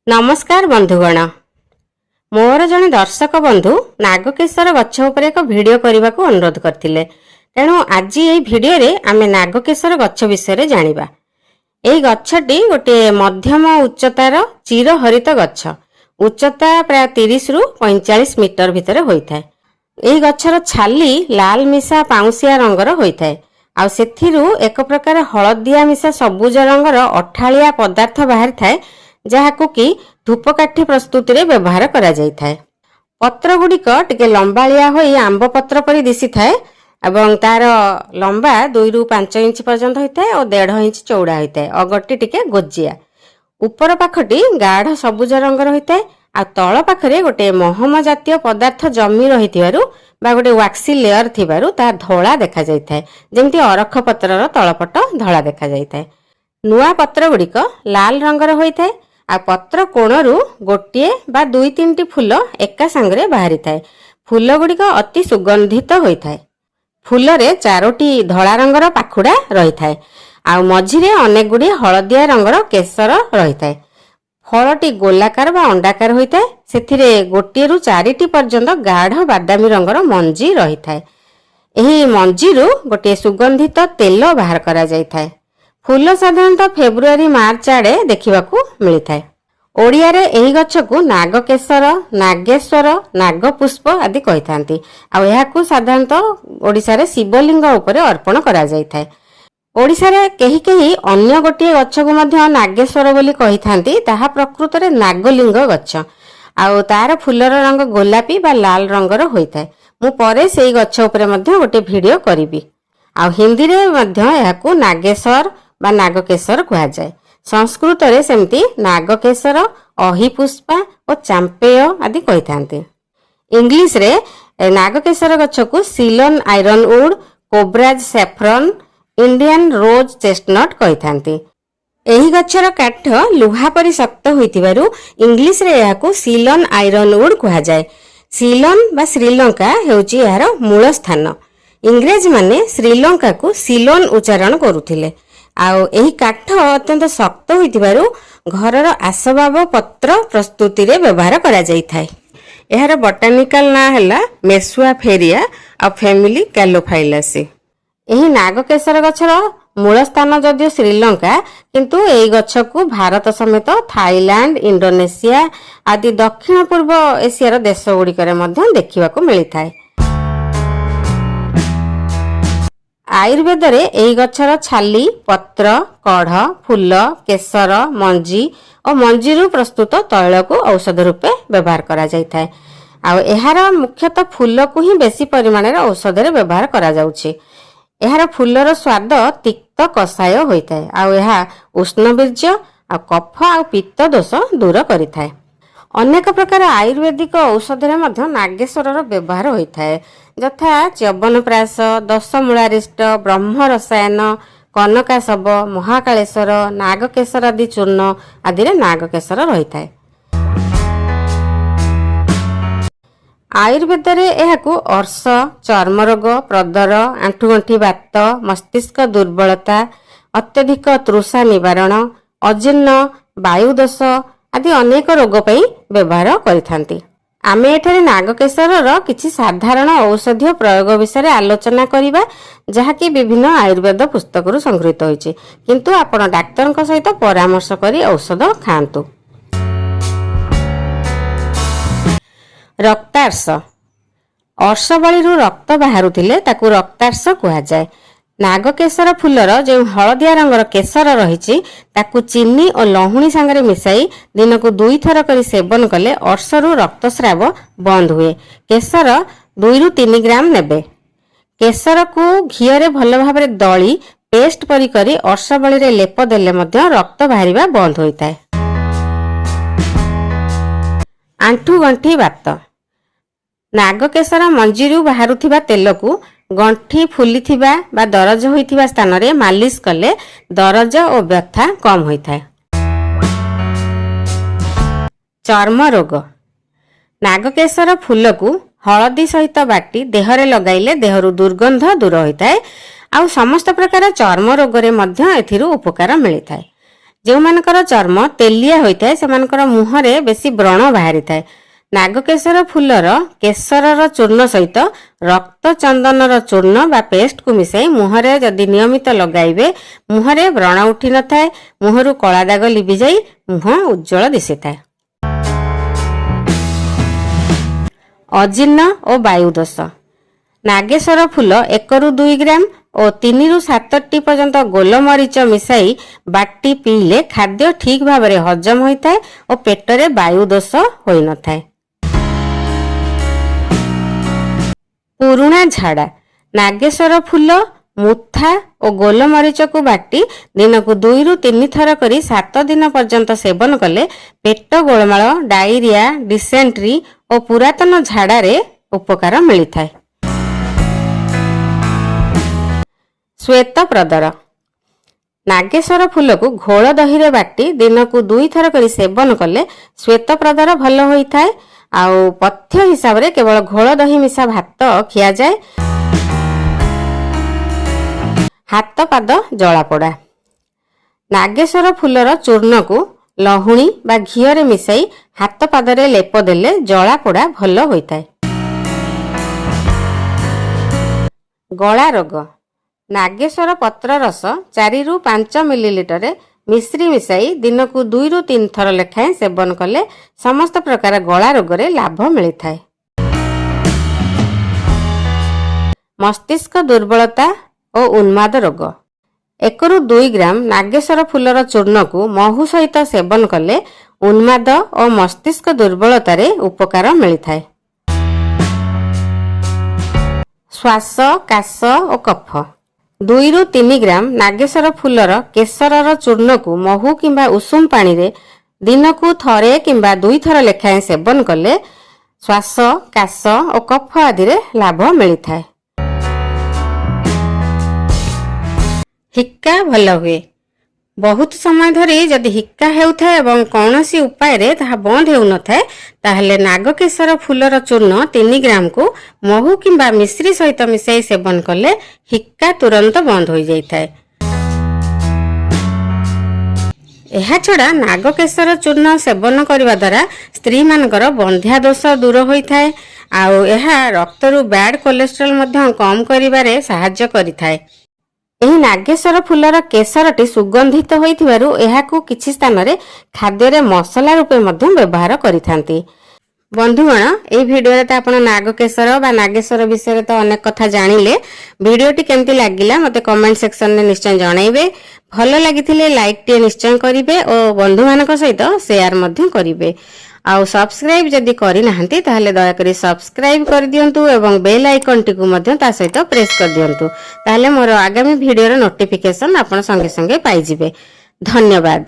नमस्कार बंधुगण मोर जड़े दर्शक बंधु नागकेशर गछ उपर एक भिडियो करने को अनुरोध करथिले। तेणु आज ये भिडियो रे आमे नागकेशर गछ विषय जानिबा। एही गछटी गोटे मध्यम उच्चतार चिरहरित गछ। उच्चता प्राय 30 रु 45 मीटर भितर होइथाय। एही गछर छाली लाल मिसा पाउसिया रंगर होइथाय। आ सेथिरु एक प्रकार हलदिया मिसा सबुज रंगर अठालिया पदार्थ बाहर थाए, जहाकु कि धूपकाठी प्रस्तुति रे व्यवहार करा जाय थाए। पत्र गुड़िक टिके लंबालिया होई आंब पत्र परि दिसी थाए एवं तार लंबा 2 रु 5 इंच पर्यंत होइथाए और 1.5 इंच चौड़ा होइथाए। अगरटी टिके गोजिया, ऊपर पाखटी गाढ़ सबुज रंगर होइथाए। आ तळ पाखरे गोटे महम जातीय पदार्थ जमी रहिथिबारु बा गोटे वाक्सी लेयर थिबारु ता धोळा देखा जायथाए, जेमति अरख पत्रर तळपट धोळा देखा जायथाए। नुआ पत्र गुड़िक लाल रंगर होइथाए। आ पत्र कोणरू गोटे बा 2-3टी फूल एका संगरे बाहरी थाए। फूल गुड़िक अति सुगंधित होइथाए। फूल रे 4टी धळा रंगर पाखुडा रहिथाए। आ मझिरे अनेक गुडी हळदिया रंगर केसर रहिथाए। फलटी गोलाकार बा अंडाकार होइथाए। सेथिरे गोटे रु 4टी पर्यंत गाढ़ बादामी रंगर मंजी रहिथाए। एही मंजीरु गोटे सुगंधित तेल बाहर करा जायथाए। फूल साधारणतः फेब्रुआरी मार्च आड़े देखिबाकू मिलिथाए। ओडिया रे एही गछकू नागकेशर, नागेश्वर, नागपुष्प आदि कहिथांती। आ एहाकू साधारणतः ओडिसा रे शिवलिंग उपरे अर्पण करा जायथाए। ओडिसा रे केही केही अन्य गोटे गछकू मध्य नागेश्वर बोली कहिथांती। ताहा प्रकृत रे नागलिंग गछ। आ तार फूलर रंग गोलापी बा लाल रंगर होइथाए। मु परे सेही गछ उपरे मध्य गोटे भिडियो करिबी। आ हिंदी रे मध्य एहाकू नागेश्वर बा नागकेशर कहा जाए। संस्कृत रे सेमती नागकेशर, अहिपुष्पा और चांपेय आदि कहिथांती। इंग्लिश रे नागकेशर गछकू Ceylon ironwood, cobra's saffron, Indian rose chestnut कहिथांती। एही गछर काठ लुहा परि शक्त होइतिबारु इंग्लिश रे एहाकू सिलोन आयरनवुड कहा जाए। सिलोन बा श्रीलंका हेउची एहार मूल स्थान। इंग्रेज माने श्रीलंका को सिलोन उच्चारण करुथिले। आउ एही काठ अत्यंत शक्त होइतिबारु घरर आसबाब पत्र प्रस्तुति रे व्यवहार करा जाय थाए। एहार बोटानिकल ना हला मेसुआ फेरिया आ फैमिली कैलोफाइलासी। एही नागकेशर गछर मूल स्थान जदियो श्रीलंका, किंतु एही गछ को भारत समेत थाईलैंड, इंडोनेशिया आदि दक्षिण पूर्व एशियार देश गुड़िकरे मध्य देखिबाकू मिलिथाए। आयुर्वेद रे एही गछर छाली, पत्र, कढ़, फूल, केसर, मंजी और मंजीरु प्रस्तुत तैल को औषध रूपे व्यवहार करा जायथाए। आ एहार मुख्यतः फूल को ही बेसी परिमाण रे औषध रे व्यवहार करा जाउछि। एहार फूलर स्वाद तिक्त कषाय होइथाए। आ एहा उष्णबीर्य आ कफ आ पित्त दोष दूर करिथाए। अनेक प्रकार आयुर्वेदिक औषध रे मध्य नागेश्वर व्यवहार होइथाए, यथा च्यवनप्राश, दशमूलारिष्ट, ब्रह्म रसायन, कनकाशव, महाकालेश्वर, नागकेशर आदि चूर्ण आदि रे नागकेशर रहिथाए। आयुर्वेद रे एहाकू अर्श, चर्मरोग, प्रदर, आंठुगंठी बात, मस्तिष्क दुर्बलता, अत्यधिक तृषा निवारण, अजीर्ण, वायुदोष आदि अनेक रोग पई व्यवहार करिथांती। आमे एठारे नागकेशरर किछि साधारण औषधीय प्रयोग विषय आलोचना करिबा, जहाकि विभिन्न आयुर्वेद पुस्तकरू संग्रहित होइछि। किंतु आपण डाक्तरक सहित परामर्श करी औषध खांतु। रक्तार्श, अर्शबळीरू रक्त बाहरुथिले ताकू रक्तार्श कुहा जाय। नागकेशर फूलर जो हलदिया रंगर केसर रही ताकू चीनी और लहुणी सांगरे मिसाई दिन को 2 थर करी सेवन कले अर्शरू रक्तस्राव बंद हुए। केसर 2 रु 3 ग्राम नेबे। केसर को घीरे भल भाव दली पेस्ट परी करी अर्शबळी रे लेप देले मध्य रक्त बाहरिबा बंद होइताय। आंठू गंठी बात, नागकेशर मंजीरू बाहरुथिबा तेल को गंठी फुलिथिबा बा दरज होइथिबा स्थान रे मालिश कले दरज और व्यथा कम होइथाय। चर्म रोग, नागकेशर फूल को हलदी सहित बाटी देहरे लगाइले देहरु दुर्गंध दूर होइथाय। आ समस्त प्रकार चर्म रोग रे मध्य एथिरु उपकार मिलिथाय। ଯେଉଁମାନଙ୍କର ଚର୍ମ ତେଲିଆ ହୋଇଥାଏ ସେମାନଙ୍କର ମୁହଁରେ ବେଶୀ ବ୍ରଣ ବାହାରିଥାଏ। ନାଗକେଶର ଫୁଲର କେଶରର ଚୂର୍ଣ୍ଣ ସହିତ ରକ୍ତ ଚନ୍ଦନର ଚୂର୍ଣ୍ଣ ବା ପେଷ୍ଟକୁ ମିଶାଇ ମୁହଁରେ ଯଦି ନିୟମିତ ଲଗାଇବେ ମୁହଁରେ ବ୍ରଣ ଉଠି ନଥାଏ, ମୁହଁରୁ କଳା ଦାଗ ଲିଭିଯାଇ ମୁହଁ ଉଜ୍ଜଳ ଦିଶିଥାଏ। ଅଜିର୍ଣ୍ଣ ଓ ବାୟୁ ଦୋଷ। ନାଗେଶ୍ୱର ଫୁଲ 1ରୁ 2 ଗ୍ରାମ ଓ 3ରୁ 7ଟି ପର୍ଯ୍ୟନ୍ତ ଗୋଲମରିଚ ମିଶାଇ ବାଟି ପିଇଲେ ଖାଦ୍ୟ ଠିକ୍ ଭାବରେ ହଜମ ହୋଇଥାଏ ଓ ପେଟରେ ବାୟୁ ଦୋଷ ହୋଇନଥାଏ। ପୁରୁଣା ଝାଡ଼ା। ନାଗେଶ୍ୱର ଫୁଲ, ମୁଥା ଓ ଗୋଲମରିଚକୁ ବାଟି ଦିନକୁ 2ରୁ 3 ଥର କରି 7 ଦିନ ପର୍ଯ୍ୟନ୍ତ ସେବନ କଲେ ପେଟ ଗୋଳମାଳ, ଡାଇରିଆ, ଡିସେଣ୍ଟ୍ରି ଓ ପୁରାତନ ଝାଡ଼ାରେ ଉପକାର ମିଳିଥାଏ। ଶ୍ଵେତ ପ୍ରଦର। ନାଗେଶ୍ୱର ଫୁଲକୁ ଘୋଳ ଦହିରେ ବାଟି ଦିନକୁ 2 ଥର କରି ସେବନ କଲେ ଶ୍ଵେତ ପ୍ରଦର ଭଲ ହୋଇଥାଏ। ଆଉ ପଥ୍ୟ ହିସାବରେ କେବଳ ଘୋଳ ଦହି ମିଶା ଭାତ ଖିଆଯାଏ। ହାତ ପାଦ ଜଳାପୋଡ଼ା। ନାଗେଶ୍ୱର ଫୁଲର ଚୂର୍ଣ୍ଣକୁ ଲହୁଣୀ ବା ଘିଅରେ ମିଶାଇ ହାତ ପାଦରେ ଲେପ ଦେଲେ ଜଳାପୋଡ଼ା ଭଲ ହୋଇଥାଏ। ଗଳା ରୋଗ। ନାଗେଶ୍ୱର ପତ୍ର ରସ 4ରୁ 5 ମିଲିଲିଟରରେ ମିଶ୍ରି ମିଶାଇ ଦିନକୁ 2ରୁ 3 ଥର ଲେଖାଏଁ ସେବନ କଲେ ସମସ୍ତ ପ୍ରକାର ଗଳା ରୋଗରେ ଲାଭ ମିଳିଥାଏ। ମସ୍ତିଷ୍କ ଦୁର୍ବଳତା ଓ ଉନ୍ମାଦ ରୋଗ। 1ରୁ 2 ଗ୍ରାମ ନାଗେଶ୍ୱର ଫୁଲର ଚୂର୍ଣ୍ଣକୁ ମହୁ ସହିତ ସେବନ କଲେ ଉନ୍ମାଦ ଓ ମସ୍ତିଷ୍କ ଦୁର୍ବଳତାରେ ଉପକାର ମିଳିଥାଏ। ଶ୍ୱାସ, କାଶ ଓ କଫ। 2ରୁ 3 ଗ୍ରାମ ନାଗେଶ୍ୱର ଫୁଲର କେଶରର ଚୂର୍ଣ୍ଣକୁ ମହୁ କିମ୍ବା ଉଷୁମ ପାଣିରେ ଦିନକୁ ଥରେ କିମ୍ବା 2 ଥର ଲେଖାଏଁ ସେବନ କଲେ ଶ୍ୱାସ, କାଶ ଓ କଫ ଆଦିରେ ଲାଭ ମିଳିଥାଏ। ହିକ୍କା ଭଲ ହୁଏ। ବହୁତ ସମୟ ଧରି ଯଦି ହିକ୍କା ହେଉଥାଏ ଏବଂ କୌଣସି ଉପାୟରେ ତାହା ବନ୍ଦ ହେଉନଥାଏ ତାହେଲେ ନାଗକେଶର ଫୁଲର ଚୂର୍ଣ୍ଣ 3 ଗ୍ରାମକୁ ମହୁ କିମ୍ବା ମିଶ୍ରି ସହିତ ମିଶାଇ ସେବନ କଲେ ହିକ୍କା ତୁରନ୍ତ ବନ୍ଦ ହୋଇଯାଇଥାଏ। ଏହାଛଡ଼ା ନାଗକେଶର ଚୂର୍ଣ୍ଣ ସେବନ କରିବା ଦ୍ୱାରା ସ୍ତ୍ରୀମାନଙ୍କର ବନ୍ଧ୍ୟା ଦୋଷ ଦୂର ହୋଇଥାଏ। ଆଉ ଏହା ରକ୍ତରୁ ବ୍ୟାଡ୍ କୋଲେଷ୍ଟ୍ରଲ ମଧ୍ୟ କମ୍ କରିବାରେ ସାହାଯ୍ୟ କରିଥାଏ। ଏହି ନାଗେଶ୍ୱର ଫୁଲର କେଶରଟି ସୁଗନ୍ଧିତ ହୋଇଥିବାରୁ ଏହାକୁ କିଛି ସ୍ଥାନରେ ଖାଦ୍ୟରେ ମସଲା ରୂପେ ମଧ୍ୟ ବ୍ୟବହାର କରିଥାନ୍ତି। ବନ୍ଧୁଗଣ, ଏହି ଭିଡ଼ିଓରେ ତ ଆପଣ ନାଗକେଶର ବା ନାଗେଶ୍ୱର ବିଷୟରେ ତ ଅନେକ କଥା ଜାଣିଲେ। ଭିଡ଼ିଓଟି କେମିତି ଲାଗିଲା ମୋତେ କମେଣ୍ଟ ସେକ୍ସନରେ ନିଶ୍ଚୟ ଜଣାଇବେ। ଭଲ ଲାଗିଥିଲେ ଲାଇକ୍ଟିଏ ନିଶ୍ଚୟ କରିବେ ଓ ବନ୍ଧୁମାନଙ୍କ ସହିତ ସେୟାର ମଧ୍ୟ କରିବେ। ଆଉ ସବସ୍କ୍ରାଇବ୍ ଯଦି କରିନାହାନ୍ତି ତାହେଲେ ଦୟାକରି ସବସ୍କ୍ରାଇବ୍ କରିଦିଅନ୍ତୁ ଏବଂ ବେଲ୍ ଆଇକନ୍ଟିକୁ ମଧ୍ୟ ତା ସହିତ ପ୍ରେସ୍ କରିଦିଅନ୍ତୁ। ତାହେଲେ ମୋର ଆଗାମୀ ଭିଡ଼ିଓର ନୋଟିଫିକେସନ୍ ଆପଣ ସଙ୍ଗେ ସଙ୍ଗେ ପାଇଯିବେ। ଧନ୍ୟବାଦ।